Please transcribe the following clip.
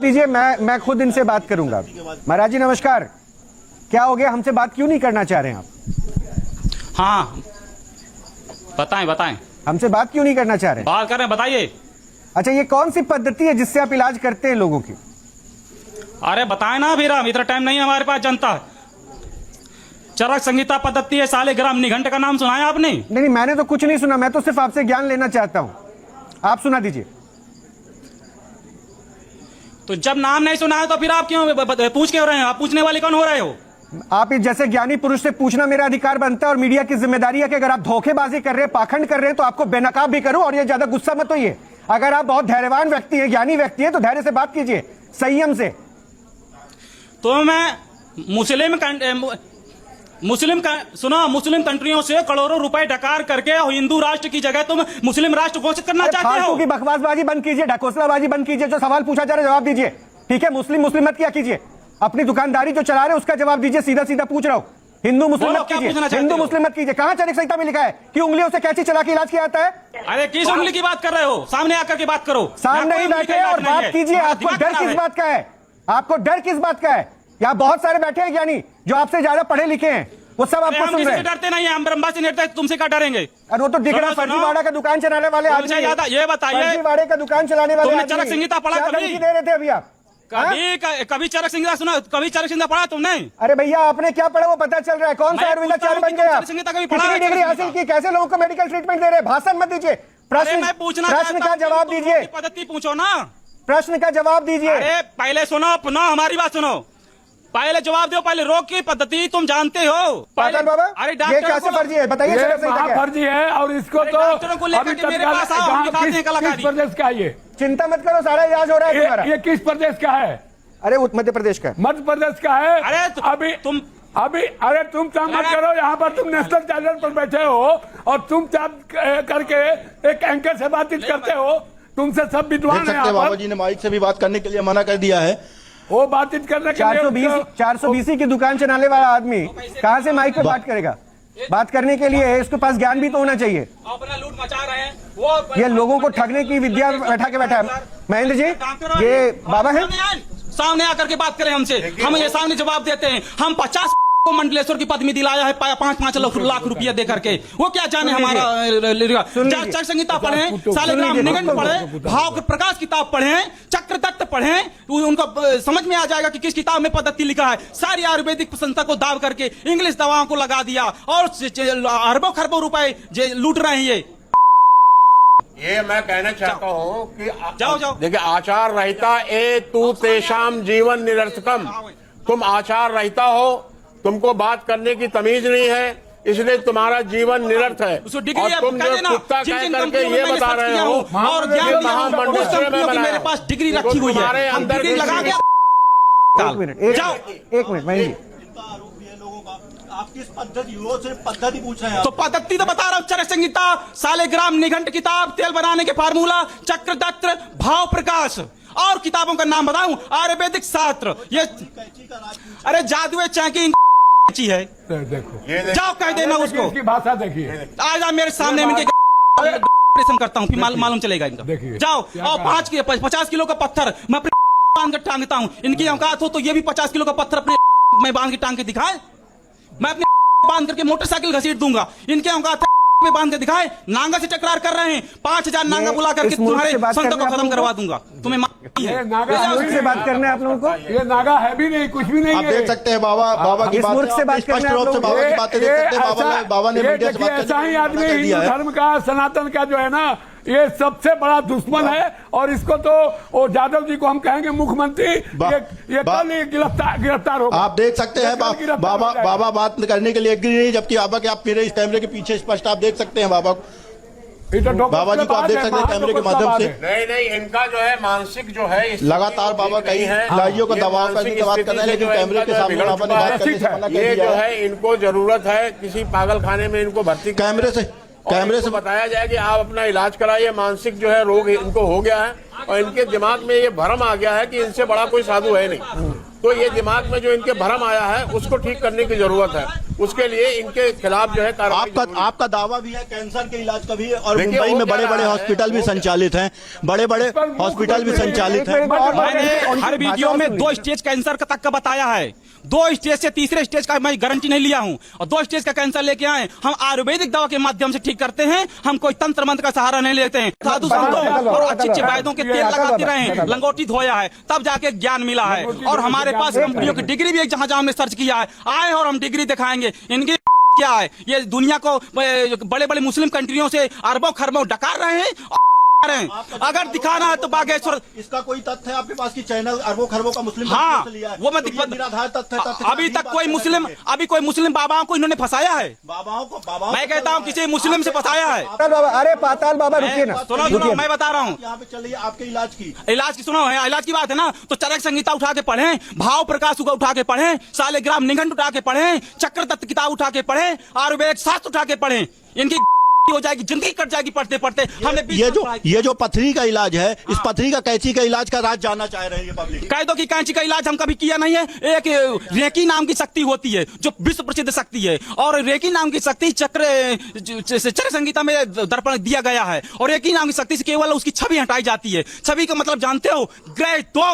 लीजिए, मैं खुद इनसे बात करूंगा। महाराज जी नमस्कार, क्या हो गया, हमसे बात क्यों नहीं करना चाह रहे हैं आप? हाँ बताएं बताएं, हमसे बात क्यों नहीं करना चाह रहे हैं? बात कर रहे हैं, बताइए। अच्छा, ये कौन सी पद्धति है जिससे आप इलाज करते हैं लोगों की? अरे बताएं ना फिर, हम इतना टाइम नहीं है हमारे पास, जनता। चरक संहिता पद्धति है, सालिग्राम निघंट का नाम सुना है आपने? नहीं, मैंने तो कुछ नहीं सुना, मैं तो सिर्फ आपसे ज्ञान लेना चाहता हूं, आप सुना दीजिए। तो जब नाम नहीं सुना है तो फिर आप क्यों पूछ क्यों रहे हैं? आप पूछने वाले कौन हो रहे हो? आप इस जैसे ज्ञानी पुरुष से पूछना मेरा अधिकार बनता है, और मीडिया की जिम्मेदारी है कि अगर आप धोखेबाजी कर रहे हैं, पाखंड कर रहे हैं, तो आपको बेनकाब भी करूं। और ये ज्यादा गुस्सा मत होइए, अगर आप बहुत धैर्यवान व्यक्ति हैं, ज्ञानी व्यक्ति हैं, तो धैर्य से बात कीजिए, संयम से। तो मैं मुस्लिम कंट्रियों से करोड़ों रुपए डकार करके हिंदू राष्ट्र की जगह तुम मुस्लिम राष्ट्र घोषित करना चाहते हो? की बकवासबाजी बंद कीजिए, ढकोसलाबाजी बंद कीजिए, जो सवाल पूछा जा रहा है जवाब दीजिए, ठीक है? मुस्लिम मत क्या कीजिए, अपनी दुकानदारी जो चला रहे हैं उसका जवाब दीजिए, सीधा सीधा पूछ रहा हूं। हिंदू मुस्लिम मत कीजिए, हिंदू मुस्लिम मत कीजिए। कहां चरक संहिता में लिखा है कि उंगलियों से कैंची चला के इलाज किया जाता है? अरे किस उंगली की बात कर रहे हो? सामने आकर के बात करो, सामने ही बैठे और बात कीजिए। आपको डर किस बात का है? आपको डर किस बात का है? यहाँ बहुत सारे बैठे हैं ज्ञानी जो आपसे ज्यादा पढ़े लिखे हैं, वो सब आपको सुन रहे हैं। डरते नहीं है, हम ब्रह्मा से डरते हैं, तुमसे क्या डरेंगे? अरे वो तो दिख रहा है, फर्जीवाड़ा का दुकान चलाने वाले आदमी। ये बताइए, फर्जीवाड़े का दुकान चलाने वाले तुमने चरक संहिता पढ़ा कभी? दे रहे थे अभी आप? कभी चरक संहिता सुना? कभी चरक संहिता पढ़ा तुमने? अरे भैया, आपने क्या पढ़ा वो पता चल रहा है। कौन सा आयुर्वेदाचार्य बन गए आप? कितनी डिग्री हासिल की? कैसे लोगों को मेडिकल ट्रीटमेंट दे रहे हैं? भाषण मत दीजिए, प्रश्न का जवाब दीजिए। पद्धति पूछो ना, प्रश्न का जवाब दीजिए। अरे पहले सुनो, पुनः हमारी बात सुनो, पहले जवाब दो। पहले रोग की पद्धति तुम जानते हो? पागल बाबा, अरे ये कैसे फर्जी है बताइए? फर्जी है, और इसको तो डॉक्टरों को लेकर के मेरे पास आओ, दिखाते हैं कलाकारी। किस प्रदेश का है ये? चिंता मत करो, सारा इलाज हो रहा है तुम्हारा। ये किस प्रदेश का है? अरे मध्य प्रदेश का। मध्य प्रदेश का है। अरे अभी अरे तुम चाप मत करो, यहाँ पर तुम नेशनल चैनल पर बैठे हो और तुम चाप करके एक एंकर से बातचीत करते हो। तुमसे सब विद्वान है। बाबा जी ने माइक से भी बात करने के लिए मना कर दिया है। वो बातचीत करने के लिए 420 की दुकान चलाने वाला आदमी कहाँ से माइक पे बात करेगा? बात करने के लिए इसके पास ज्ञान भी तो होना चाहिए। अपना लूट मचा रहे हैं वो, ये लोगों को ठगने की विद्या बैठा है। महेंद्र जी, ये बाबा है, सामने आकर के बात करें हमसे, हम ये सामने जवाब देते हैं। हम 50 को मंडलेश्वर की पद में दिलाया है 5-5 लाख रुपया दे करके, वो क्या जाने हमारा? चरक संहिता पढ़े, सालिग्राम निघंट पढ़े, भाव प्रकाश किताब पढ़े, चक्रदत्त पढ़े, उनको समझ में आ जाएगा कि किस किताब में पद्धति लिखा है। सारी आयुर्वेदिक संस्था को दाव करके इंग्लिश दवाओं को लगा दिया और अरबों खरबों रुपए लूट रहे हैं। ये मैं कहना चाहता हूँ कि जाओ देखिए, आचार रहता ए तू तेषाम जीवन निरर्थकम। तुम आचार रहता हो, तुमको बात करने की तमीज नहीं है, इसलिए तुम्हारा जीवन निरर्थ है। और तुम जो कुत्ता कह करके ये बता रहे हो, और महामंडलेश्वर में मेरे पास डिग्री रखी हुई है, तुम्हारे अंदर लगा के। एक मिनट महेंद्र जी, आप किस पद्धति पूछ रहे हैं? तो पद्धति तो बता रहा हूँ, चरक संहिता, सालिग्राम निघंट किताब, तेल बनाने के फार्मूला, चक्रदत्त, भाव प्रकाश, और किताबों का नाम बताऊं? आयुर्वेदिक शास्त्र, ये अरे जादुए चैकिंग है। देखो, जाओ कह देना उसको। इसकी भाषा देखिए, आ जा मेरे सामने, में करता हूँ, फिर मालूम चलेगा इनका। जाओ, और 50 किलो का पत्थर मैं अपने बांध के टांगता हूँ। इनकी औकात हो तो ये भी 50 किलो का पत्थर अपने मैं बांध के टांग के दिखाए। मैं अपने बांध करके मोटरसाइकिल घसीट दूंगा। इनके औकात में बांध के दिखाए। नांगा से टकरार कर रहे हैं, 5000 नांगा बुला करके तुम्हारे संत को खत्म करवा दूंगा। तुम्हें नागा से बात करना है आप लोगों को? ये नागा है भी नहीं, कुछ भी नहीं। आप देख सकते हैं बाबा की बात से बात करना है, बाबा की बातें देख सकते हैं। बाबा ने मीडिया से बात ऐसा ही आदमी हिंदू धर्म का, सनातन का जो है ना, ये सबसे बड़ा दुश्मन है। और इसको तो जादव जी को हम कहेंगे मुख्यमंत्री, ये कल गिरफ्तार होगा। आप देख सकते हैं बाबा बात करने के लिए एग्री नहीं, जबकि बाबा के आप मेरे इस कैमरे के पीछे स्पष्ट आप देख सकते हैं बाबा को। बाबा जी को आप देख सकते हैं कैमरे के माध्यम से। नहीं, इनका जो है मानसिक जो है लगातार बाबा कई खिलाड़ियों को दबाव करने की बात कर रहे हैं, लेकिन कैमरे के सामने बाबा ने बात करने से मना कर दिया। ये जो है, इनको जरूरत है किसी पागल खाने में इनको भर्ती, कैमरे से बताया जाए कि आप अपना इलाज कराइए। मानसिक जो है रोग इनको हो गया है और इनके दिमाग में ये भ्रम आ गया है कि इनसे बड़ा कोई साधु है नहीं। तो ये दिमाग में जो इनके भ्रम आया है उसको ठीक करने की जरूरत है। उसके लिए इनके खिलाफ जो है कार्रवाई आपका दावा भी है कैंसर के इलाज का भी है और देखिए, मुंबई वो में क्या बड़े बड़े है? हॉस्पिटल भी संचालित हैं, बड़े बड़े हॉस्पिटल भी संचालित हैं। मैंने हर वीडियो में 2 स्टेज कैंसर का तक का बताया है। 2 स्टेज से तीसरे स्टेज का मैं गारंटी नहीं लिया हूं और 2 स्टेज का कैंसर लेके आए। हम आयुर्वेदिक दवा के माध्यम से ठीक करते हैं, हम कोई तंत्र मंत्र का सहारा नहीं लेते हैं। साधु संतों और अच्छे अच्छे वैद्यों के तेल लगाते रहे हैं, लंगोटी धोया है, तब जाके ज्ञान मिला है। और हमारे पास कंपनियों की डिग्री भी जहां जहां हमने सर्च किया है, आए और हम डिग्री दिखाएंगे। इनकी क्या है, ये दुनिया को बड़े बड़े मुस्लिम कंट्रियों से अरबों खरबों डकार रहे हैं। अगर दिखाना है तो बागेश्वर, इसका कोई तथ्य है आपके पास की चैनल अरबों खरबों का मुस्लिम हाँ, से लिया है? वो मैं तो ये निराधार तथ्य अभी तक कोई मुस्लिम बाबाओं को इन्होंने फंसाया है? बाबाओं मैं कहता हूँ किसी मुस्लिम से फंसाया है। अरे पाताल बाबा रुकिए ना, सुनो मैं बता रहा हूँ, यहाँ पे चलिए आपके इलाज की सुनो है, इलाज की बात है ना, तो चरक संहिता उठा के पढ़ें, भाव प्रकाश उठा के पढ़ें, सालिग्राम निघंट उठा के पढ़ें, चक्र तत्व किताब उठा के पढ़ें, आयुर्वेद शास्त्र उठा के पढ़ें। इनकी हो जाएगी, जिंदगी कट जाएगी पढ़ते पढ़ते। हमने ये जो पथरी का इलाज है, इस पथरी का कैंची का इलाज का राज जानना चाह रहे हैं पब्लिक। कह दो कि कैंची का इलाज हम कभी किया नहीं है। एक रेकी नाम की शक्ति होती है जो विश्व प्रसिद्ध शक्ति है, और रेकी नाम की शक्ति चक्र संहिता में दर्पण दिया गया है, और रेकी नाम की शक्ति से केवल उसकी छवि हटाई जाती है। छवि का मतलब जानते हो? ग्रह दोष।